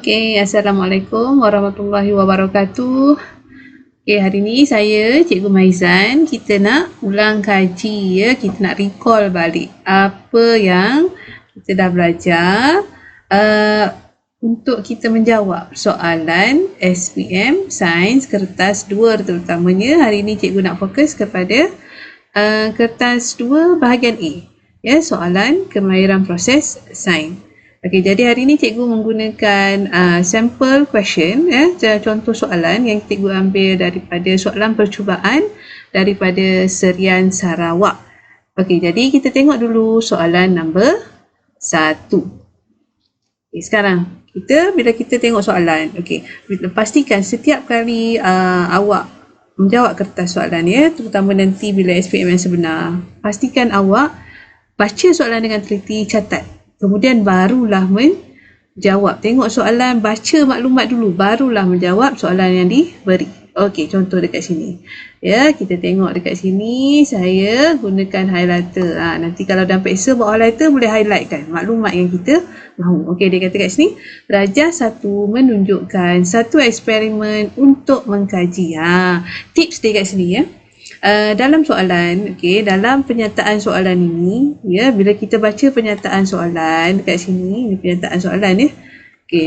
Okey, Assalamualaikum warahmatullahi wabarakatuh. Okey, hari ni saya, Cikgu Maizan, kita nak ulang kaji ya, kita nak recall balik apa yang kita dah belajar untuk kita menjawab soalan SPM Sains Kertas 2 terutamanya. Hari ni Cikgu nak fokus kepada Kertas 2 bahagian A, ya, soalan kemahiran proses sains. Okey, jadi hari ni cikgu menggunakan sample question, contoh soalan yang cikgu ambil daripada soalan percubaan daripada Serian Sarawak. Okey, jadi kita tengok dulu soalan nombor 1. Okay, sekarang bila kita tengok soalan, okey, pastikan setiap kali awak menjawab kertas soalan ya, terutama nanti bila SPM yang sebenar, pastikan awak baca soalan dengan teliti, catat. Kemudian barulah menjawab. Tengok soalan, baca maklumat dulu, barulah menjawab soalan yang diberi. Okey, contoh dekat sini. Ya, kita tengok dekat sini, saya gunakan highlighter. Nanti kalau dalam peksa bawa highlighter, boleh highlightkan maklumat yang kita mahu. Okey, dia kata kat sini, Rajah 1 menunjukkan satu eksperimen untuk mengkaji. Tips dia kat sini ya. Dalam soalan, dalam penyataan soalan ini, ya, bila kita baca penyataan soalan dekat sini, ini penyataan soalan ya.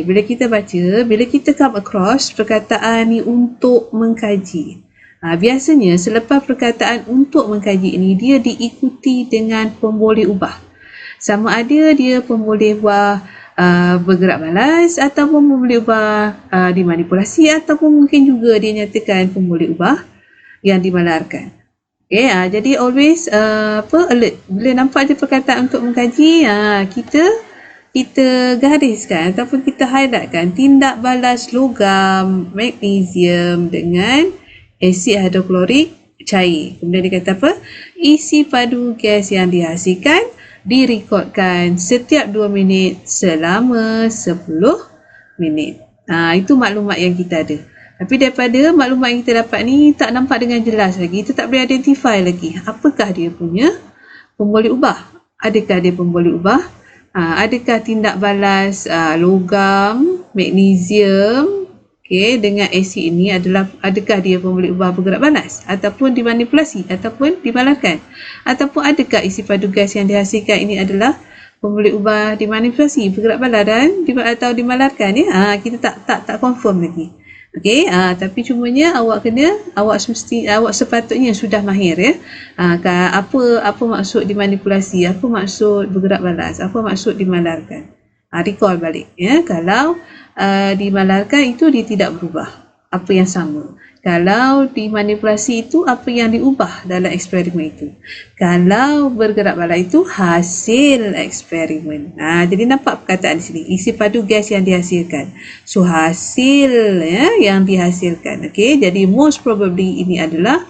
Bila kita baca, bila kita come across perkataan ni untuk mengkaji. Biasanya selepas perkataan untuk mengkaji ini, dia diikuti dengan pemboleh ubah. Sama ada dia pemboleh ubah bergerak balas ataupun pemboleh ubah dimanipulasi, ataupun mungkin juga dia nyatakan pemboleh ubah yang dimalarkan. Jadi always alert. Bila nampak je perkataan untuk mengkaji, kita gariskan ataupun kita highlightkan tindak balas logam magnesium dengan asid hidroklorik cair. Kemudian dia kata apa? Isi padu gas yang dihasilkan direkodkan setiap 2 minit selama 10 minit. Itu maklumat yang kita ada. Tapi daripada maklumat yang kita dapat ni tak nampak dengan jelas lagi, kita tak boleh identify lagi apakah dia punya pemboleh ubah. Adakah dia pemboleh ubah? Adakah tindak balas logam, magnesium dengan asid ini adakah dia pemboleh ubah bergerak balas ataupun dimanipulasi ataupun dimalarkan? Ataupun adakah isi padu gas yang dihasilkan ini adalah pemboleh ubah dimanipulasi, bergerak balas dan atau dimalarkan ya? Kita tak confirm lagi. Tapi cumanya awak sepatutnya sudah mahir ya. Apa maksud dimanipulasi, apa maksud bergerak balas, apa maksud dimalarkan. Recall balik ya. Kalau dimalarkan itu dia tidak berubah, apa yang sama. Kalau dimanipulasi itu apa yang diubah dalam eksperimen itu. Kalau bergerak balas itu hasil eksperimen. Jadi nampak perkataan di sini, isi padu gas yang dihasilkan. So hasil ya yang dihasilkan. Jadi most probably ini adalah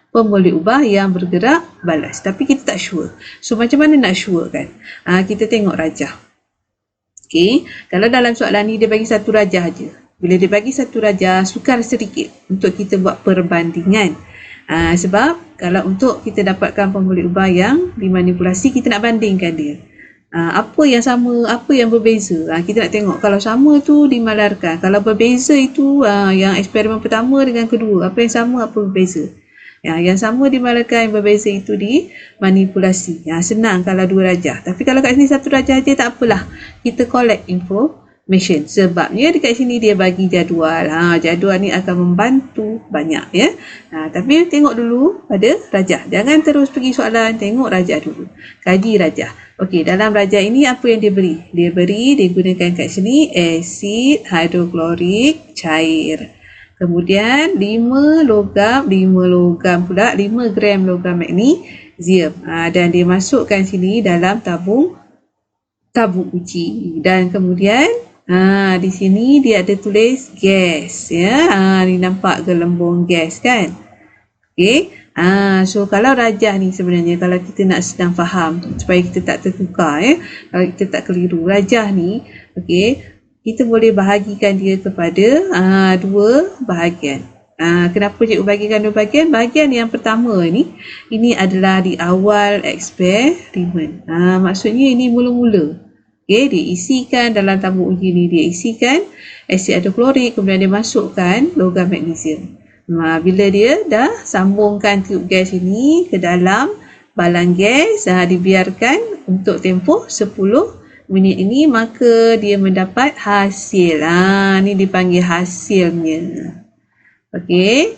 pemboleh ubah yang bergerak balas. Tapi kita tak sure. So macam mana nak sure kan? Kita tengok rajah. Kalau dalam soalan ni dia bagi satu rajah aja. Bila dia bagi satu rajah, sukar sedikit untuk kita buat perbandingan. Sebab kalau untuk kita dapatkan pemboleh ubah yang dimanipulasi, kita nak bandingkan dia. Apa yang sama, apa yang berbeza. Kita nak tengok kalau sama tu dimalarkan. Kalau berbeza itu yang eksperimen pertama dengan kedua. Apa yang sama, apa berbeza. Yang sama dimalarkan, yang berbeza itu dimanipulasi. Senang kalau dua rajah. Tapi kalau kat sini satu rajah aja tak apalah. Kita collect information. Sebabnya dekat sini dia bagi jadual. Jadual ni akan membantu banyak ya. Tapi tengok dulu pada rajah. Jangan terus pergi soalan, tengok rajah dulu. Kaji rajah. Dalam rajah ini apa yang dia beri? Dia gunakan kat sini asid hidroklorik cair. Kemudian 5 gram logam magnesium. Dan dia masukkan sini dalam tabung uji. Dan kemudian di sini dia ada tulis gas ya. Ni nampak gelembung gas kan. So kalau rajah ni sebenarnya kalau kita nak sedang faham supaya kita tak tertukar ya. Kalau kita tak keliru rajah ni, kita boleh bahagikan dia kepada dua bahagian. Kenapa cikgu bagikan dua bahagian? Bahagian yang pertama ini adalah di awal eksperimen. Maksudnya ini mula-mula. Okey, dia isikan dalam tabung uji ni, dia isikan asid hidroklorik, kemudian dia masukkan logam magnesium. Bila dia dah sambungkan tube gas ini ke dalam balang gas, dibiarkan untuk tempoh 10 minit ini, maka dia mendapat hasil. Ni dipanggil hasilnya. Okey,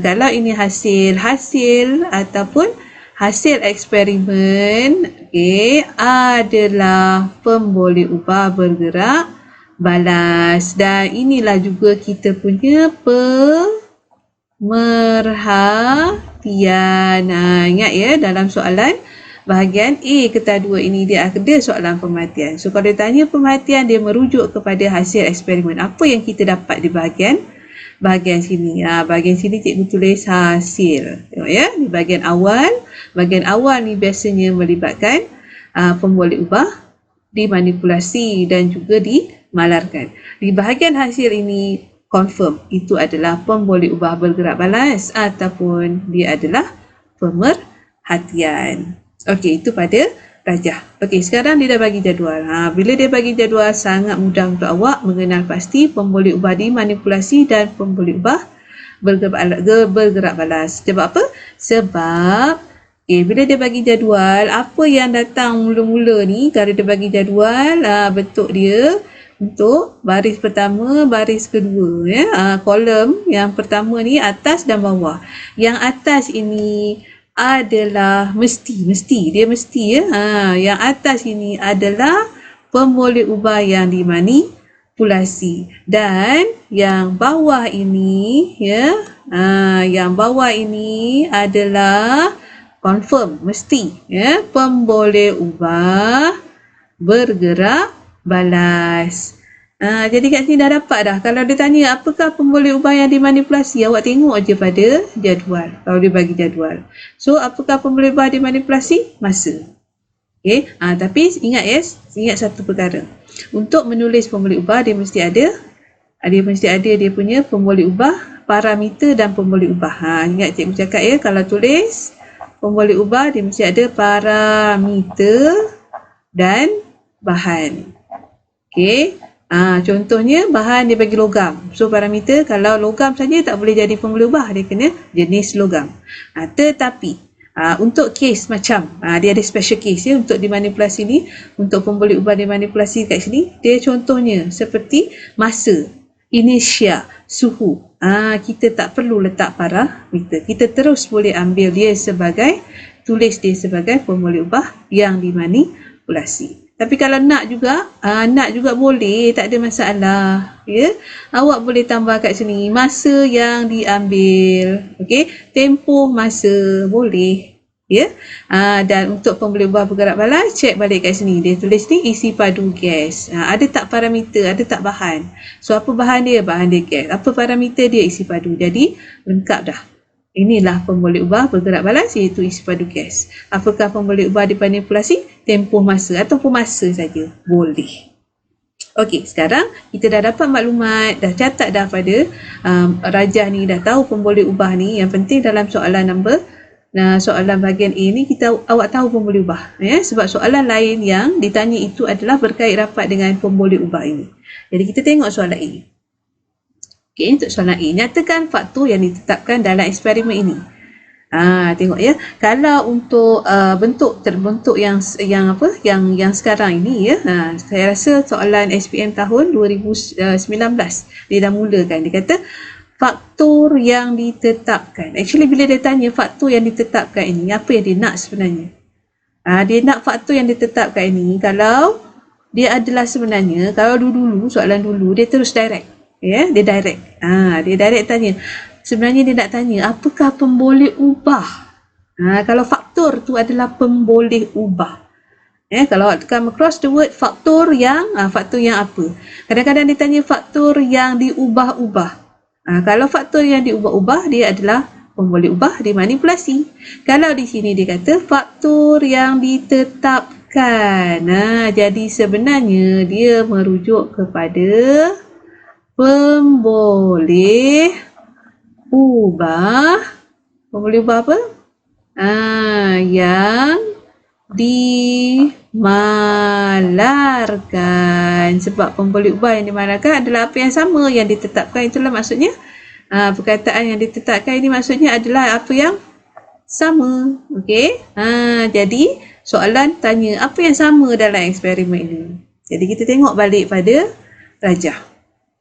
kalau ini hasil ataupun hasil eksperimen, okey, adalah pemboleh ubah bergerak balas. Dan inilah juga kita punya pemerhatian. Ingat ya, dalam soalan bahagian A kertas 2 ini dia ada soalan pemerhatian. So kalau dia tanya pemerhatian, dia merujuk kepada hasil eksperimen. Apa yang kita dapat di bahagian sini. Bahagian sini cikgu tulis hasil. Tengok ya, di bahagian awal ni biasanya melibatkan pemboleh ubah dimanipulasi dan juga dimalarkan. Di bahagian hasil ini confirm itu adalah pemboleh ubah bergerak balas ataupun dia adalah pemerhatian. Okey, itu pada rajah. Okey, sekarang dia dah bagi jadual. Bila dia bagi jadual, sangat mudah untuk awak mengenal pasti pemboleh ubah dimanipulasi dan pemboleh ubah bergerak balas. Sebab apa? Sebab bila dia bagi jadual, apa yang datang mula-mula ni, kalau dia bagi jadual, bentuk dia untuk baris pertama, baris kedua, ya. Kolom yang pertama ni atas dan bawah. Yang atas ini adalah mesti ya. Yang atas ini adalah pemboleh ubah yang dimanipulasi, dan yang bawah ini ya, yang bawah ini adalah confirm, mesti ya, pemboleh ubah bergerak balas. Jadi kat sini dah dapat dah. Kalau dia tanya apakah pemboleh ubah yang dimanipulasi, awak tengok aja pada jadual. Kalau dia bagi jadual. So apakah pemboleh ubah dimanipulasi? Masa. Okey. Tapi ingat satu perkara. Untuk menulis pemboleh ubah, dia mesti ada dia punya pemboleh ubah, parameter dan pemboleh ubah. Ingat cikgu cakap ya, kalau tulis pemboleh ubah dia mesti ada parameter dan bahan. Okey. Contohnya bahan dia bagi logam. So parameter, kalau logam saja tak boleh jadi pemboleh ubah, dia kena jenis logam. Tetapi untuk kes macam dia ada special case ya, untuk dimanipulasi ni, untuk pemboleh ubah dimanipulasi kat sini, dia contohnya seperti masa, inersia, suhu. Kita tak perlu letak parameter. Kita terus boleh ambil dia sebagai, tulis dia sebagai pemboleh ubah yang dimanipulasi. Tapi kalau nak juga boleh, tak ada masalah ya. Awak boleh tambah kat sini masa yang diambil, okey, tempoh masa boleh ya. Dan untuk pemboleh ubah bergerak balas, cek balik kat sini, dia tulis ni isi padu gas. Ada tak parameter, ada tak bahan. So apa bahan dia? Bahan dia gas. Apa parameter dia? Isi padu. Jadi lengkap dah. Inilah pemboleh ubah bergerak balas, iaitu isi padu gas. Apakah pemboleh ubah dimanipulasi? Tempoh masa ataupun masa saja boleh. Okey, sekarang kita dah dapat maklumat, dah catat dah pada rajah ni, dah tahu pemboleh ubah ni. Yang penting dalam soalan soalan bahagian A ni, awak tahu pemboleh ubah ya, sebab soalan lain yang ditanya itu adalah berkait rapat dengan pemboleh ubah ini. Jadi kita tengok soalan A. Okey, untuk soalan A, nyatakan faktor yang ditetapkan dalam eksperimen ini. Tengok ya, kalau untuk bentuk yang sekarang ini ya, saya rasa soalan SPM tahun 2019 dia dah mulakan. Dia kata faktor yang ditetapkan. Actually bila dia tanya faktor yang ditetapkan ini, apa yang dia nak sebenarnya? Dia nak faktor yang ditetapkan ini, kalau dia adalah sebenarnya, kalau dulu soalan dulu dia terus direct. Ya, dia direct. Dia direct tanya. Sebenarnya dia nak tanya apakah pemboleh ubah. Kalau faktor tu adalah pemboleh ubah. Kalau come across the word faktor yang apa? Kadang-kadang dia tanya faktor yang diubah-ubah. Kalau faktor yang diubah-ubah, dia adalah pemboleh ubah dimanipulasi. Kalau di sini dia kata faktor yang ditetapkan. Jadi sebenarnya dia merujuk kepada pemboleh ubah apa? Yang dimalarkan. Sebab pembuli ubah yang dimalarkan adalah apa yang sama yang ditetapkan, itulah maksudnya. Perkataan yang ditetapkan ini maksudnya adalah apa yang sama. Okey. Jadi soalan tanya apa yang sama dalam eksperimen ini. Jadi kita tengok balik pada rajah.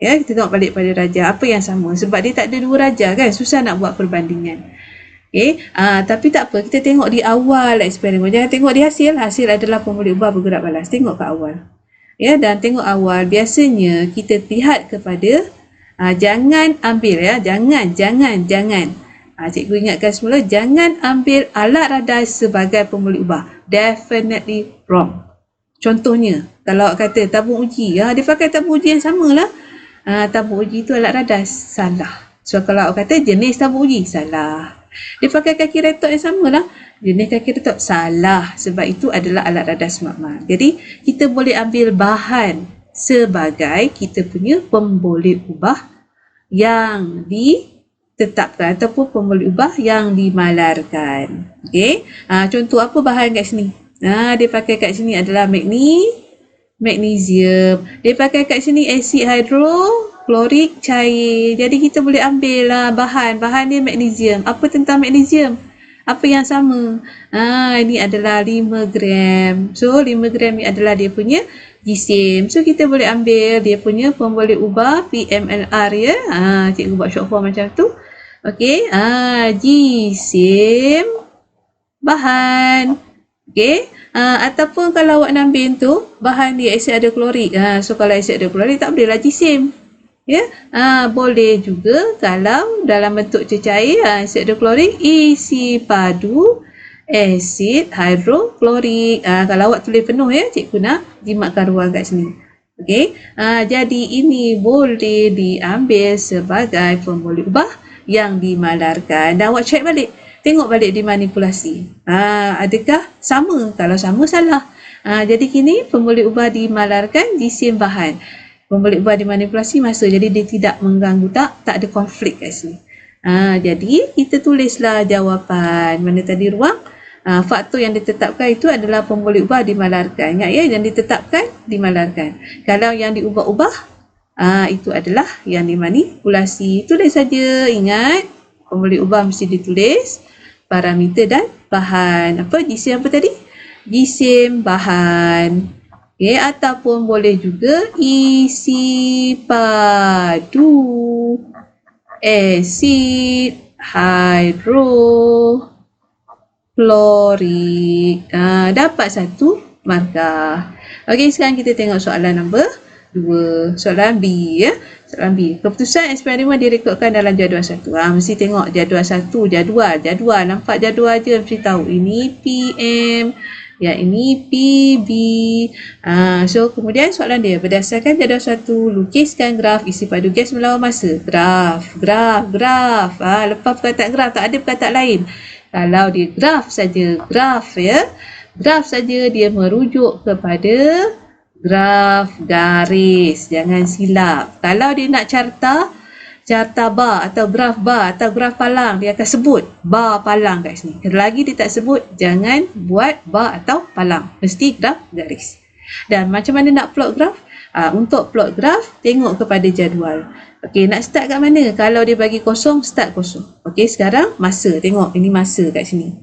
Ya, kita tengok balik pada rajah apa yang sama, sebab dia tak ada dua rajah kan, susah nak buat perbandingan. Okey, tapi tak apa, kita tengok di awal eksperimen. Jangan tengok di hasil. Hasil adalah pembuli ubah bergerak balas. Tengok ke awal. Ya, dan tengok awal. Biasanya kita lihat kepada jangan ambil ya, jangan. Cikgu ingatkan semula, jangan ambil alat radar sebagai pembuli ubah. Definitely wrong. Contohnya, kalau awak kata tabung uji, dia pakai tabung uji yang samalah. Tabung uji itu alat radar, salah. So kalau awak kata jenis tabung uji, salah. Dia pakai kaki retok yang samalah, jenis kaki retok, salah. Sebab itu adalah alat radar semakmal. Jadi kita boleh ambil bahan sebagai kita punya pembuli ubah yang ditetapkan ataupun pembuli ubah yang dimalarkan. Okey. Contoh apa bahan kat sini? Dia pakai kat sini adalah magnesium. Dia pakai kat sini asid hidroklorik cair. Jadi kita boleh ambil lah bahan dia magnesium. Apa tentang magnesium? Apa yang sama? Ini adalah 5 gram. So 5 gram ni adalah dia punya gisim. So kita boleh ambil dia punya pembuli ubah PMLR ya. Cikgu buat short form macam tu. Okey. Gisim bahan. Okey. Ataupun kalau awak nak ambil tu bahan dia asid hidroklorik. So kalau asid hidroklorik tak bolehlah gisim. Ya. Boleh juga kalau dalam bentuk cecair asid hidroklorik isi padu asid hidroklorik. Kalau awak tulis penuh ya, cikgu nak jimatkan ruang kat sini. Okey. Jadi ini boleh diambil sebagai pembuli ubah yang dimalarkan. Dan awak check balik. Tengok balik dimanipulasi. Adakah sama? Kalau sama, salah. Jadi kini pembuli ubah dimalarkan gisim bahan. Pembuli ubah dimanipulasi masa. Jadi dia tidak mengganggu, tak ada konflik kat sini. Jadi kita tulislah jawapan. Mana tadi ruang? Faktor yang ditetapkan itu adalah pembuli ubah dimalarkan. Ingat ya, yang ditetapkan dimalarkan. Kalau yang diubah-ubah, itu adalah yang dimanipulasi. Tulis saja, ingat. Pembuli ubah mesti ditulis. Parameter dan bahan. Apa? Gisim apa tadi? Gisim bahan. Okay, ataupun boleh juga isi padu asid hidroklorik. Dapat satu markah. Okey, sekarang kita tengok soalan nombor 2. Soalan B ya. Soalan B. Keputusan eksperimen direkodkan dalam jadual 1. Mesti tengok jadual 1, jadual. Nampak jadual je mesti tahu. Ini PM, yang ini PB. So kemudian soalan dia, berdasarkan jadual 1, lukiskan graf isi padu gas melawan masa. Graf. Lepas perkataan graf, tak ada perkataan lain. Kalau dia graf saja, graf ya. Graf saja dia merujuk kepada graf garis. Jangan silap. Kalau dia nak carta bar atau graf palang, dia akan sebut bar palang kat sini. Lagi dia tak sebut, jangan buat bar atau palang. Mesti graf garis. Dan macam mana nak plot graf? Untuk plot graf, tengok kepada jadual. Okey, nak start kat mana? Kalau dia bagi kosong, start kosong. Okey, sekarang masa. Tengok, ini masa kat sini.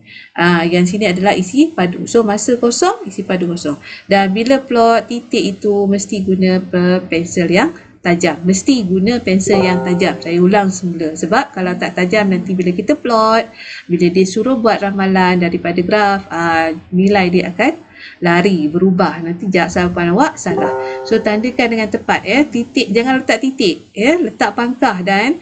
Yang sini adalah isi padu. So, masa kosong, isi padu kosong. Dan bila plot titik itu, mesti guna pensel yang tajam. Mesti guna pensel yang tajam. Saya ulang semula. Sebab kalau tak tajam, nanti bila kita plot, bila dia suruh buat ramalan daripada graf, nilai dia akan lari, berubah. Nanti jawapan awak salah. So tandakan dengan tepat ya. Titik, jangan letak titik ya. Letak pangkah dan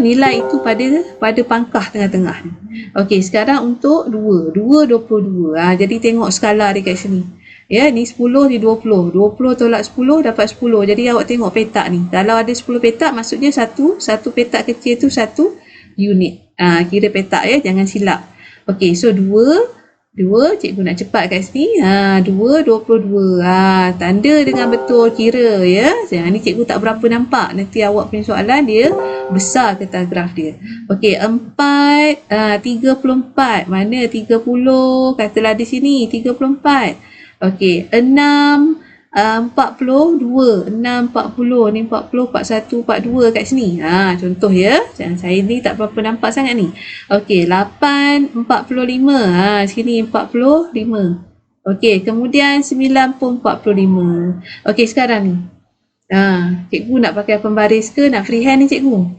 nilai itu pada pangkah tengah-tengah. Okey, sekarang untuk 2 22. Jadi tengok skala dia kat sini. Ya, ni 10 ni 20. 20 tolak 10 dapat 10. Jadi awak tengok petak ni. Kalau ada 10 petak, maksudnya satu petak kecil tu 1 unit. Kira petak ya, jangan silap. Okey, so 2 2, cikgu nak cepat kat sini. 2, 22. Tanda dengan betul kira ya. Yang ni cikgu tak berapa nampak. Nanti awak punya soalan dia besar kata graf dia. Okey, 4, 34. Mana 30? Katalah di sini 34. Okey, 6, 42, 6, 40, ni 40, 41, 42 kat sini. Contoh ya. Saya ni tak berapa nampak sangat ni. Okey, 8, 45. Sini 45. Okey, kemudian 9 pun 45. Okey, sekarang ni. Cikgu nak pakai pembaris ke nak freehand ni cikgu?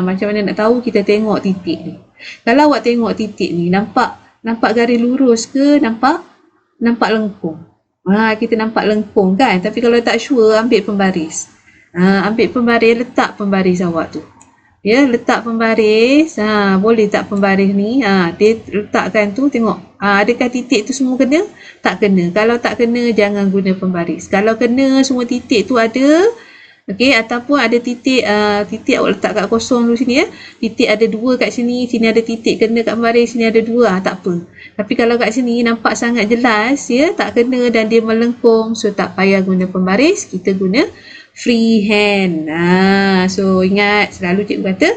Macam mana nak tahu? Kita tengok titik ni. Kalau awak tengok titik ni, nampak garis lurus ke nampak lengkung? Kita nampak lengkung kan, tapi kalau tak sure ambil pembaris. Ambil pembaris, letak pembaris awak tu. Ya, letak pembaris. Boleh tak pembaris ni? Dia letakkan tu, tengok. Adakah titik tu semua kena? Tak kena. Kalau tak kena, jangan guna pembaris. Kalau kena semua titik tu ada, okey, ataupun ada titik awak letak kat kosong dulu sini ya. Titik ada 2 kat sini ada titik kena kat pembaris, sini ada 2, tak apa. Tapi kalau kat sini nampak sangat jelas ya, tak kena dan dia melengkung, so tak payah guna pembaris, kita guna freehand. So ingat selalu cikgu kata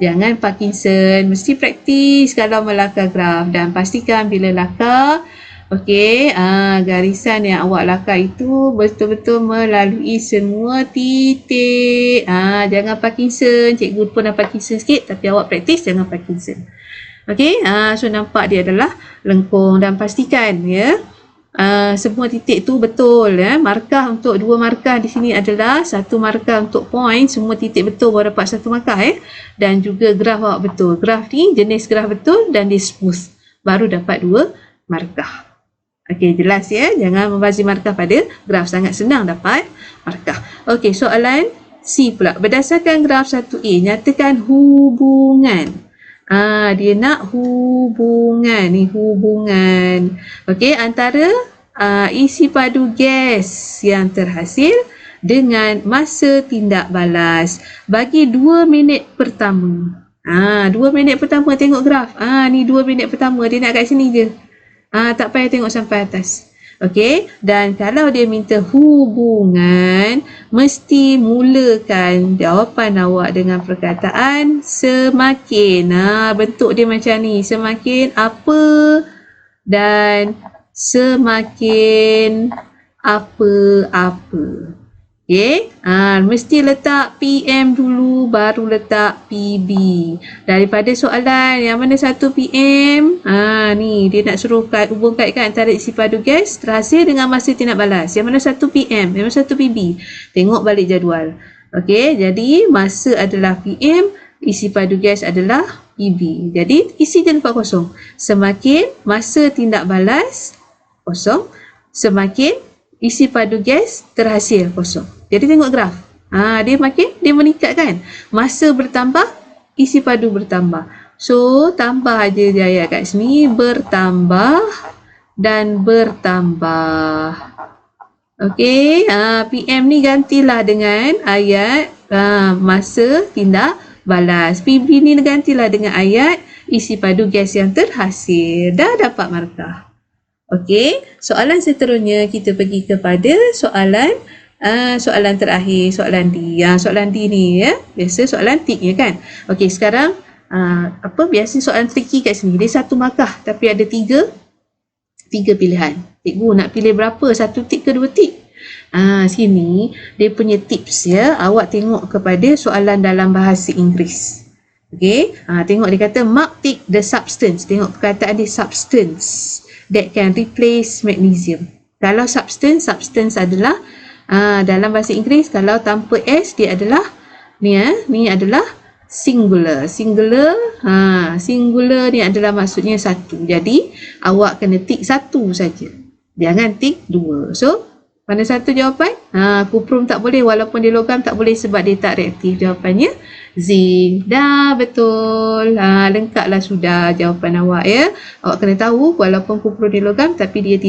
jangan Parkinson, mesti praktis kalau melakar graf dan pastikan bila lakar okey, garisan yang awak lakar itu betul-betul melalui semua titik. Jangan Parkinson, cikgu pun dah Parkinson sikit tapi awak praktis jangan Parkinson. Okey, so nampak dia adalah lengkung dan pastikan ya. Semua titik tu betul ya. Markah untuk 2 markah di sini adalah 1 markah untuk point, semua titik betul baru dapat 1 markah ya. Dan juga graf awak betul. Graf ni jenis graf betul dan dia smooth, baru dapat 2 markah. Okey, jelas ya. Jangan membazir markah pada graf, sangat senang dapat markah. Okey, soalan C pula. Berdasarkan graf 1A, nyatakan hubungan. Dia nak hubungan ni, hubungan. Okey, antara isi padu gas yang terhasil dengan masa tindak balas bagi 2 minit pertama. 2 minit pertama tengok graf. Ni 2 minit pertama dia nak kat sini je. Tak payah tengok sampai atas. Okey, dan kalau dia minta hubungan, mesti mulakan jawapan awak dengan perkataan semakin. Bentuk dia macam ni, semakin apa dan semakin apa-apa. Okey, mesti letak PM dulu baru letak PB. Daripada soalan yang mana 1 PM, ni dia nak suruh hubungkan antara isi padu gas terhasil dengan masa tindak balas. Yang mana 1 PM, yang mana 1 PB. Tengok balik jadual. Okey, jadi masa adalah PM, isi padu gas adalah PB. Jadi isi je lepas kosong. Semakin masa tindak balas kosong, semakin isi padu gas terhasil kosong. Jadi tengok graf. Dia meningkat kan? Masa bertambah, isi padu bertambah. So tambah aja dia ayat kat sini, bertambah dan bertambah. Okey, PM ni gantilah dengan ayat masa tindak balas. PB ni gantilah dengan ayat isi padu gas yang terhasil. Dah dapat markah. Okey, soalan seterusnya kita pergi kepada soalan terakhir, soalan D. Soalan D ni ya, biasa soalan tik ya kan. Okey, sekarang biasa soalan tricky kat sini. Dia 1 markah tapi ada 3 pilihan. Cikgu nak pilih berapa? 1 tik ke 2 tik? Sini dia punya tips ya. Awak tengok kepada soalan dalam bahasa Inggeris. Okey, tengok dia kata mark tick the substance. Tengok perkataan dia substance that can replace magnesium. Kalau substance adalah dalam bahasa Inggeris, kalau tanpa S dia adalah ni adalah singular. Singular ni adalah maksudnya 1. Jadi awak kena tik 1 saja. Jangan tik 2. So mana 1 jawapan? Kuprum tak boleh, walaupun dia logam tak boleh sebab dia tak reaktif. Jawapannya zinc. Dah betul. Lengkaplah sudah jawapan awak ya. Awak kena tahu walaupun kuprum dia logam tapi dia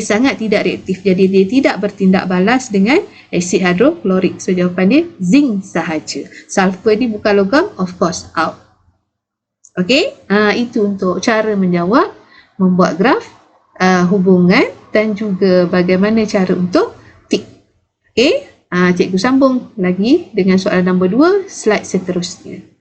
sangat tidak reaktif. Jadi dia tidak bertindak balas dengan asid hidroklorik. So jawapannya zinc sahaja. Sulfur ni bukan logam, of course out. Okey, itu untuk cara menjawab membuat graf, hubungan dan juga bagaimana cara untuk tik. Okey, cikgu sambung lagi dengan soalan nombor 2, slide seterusnya.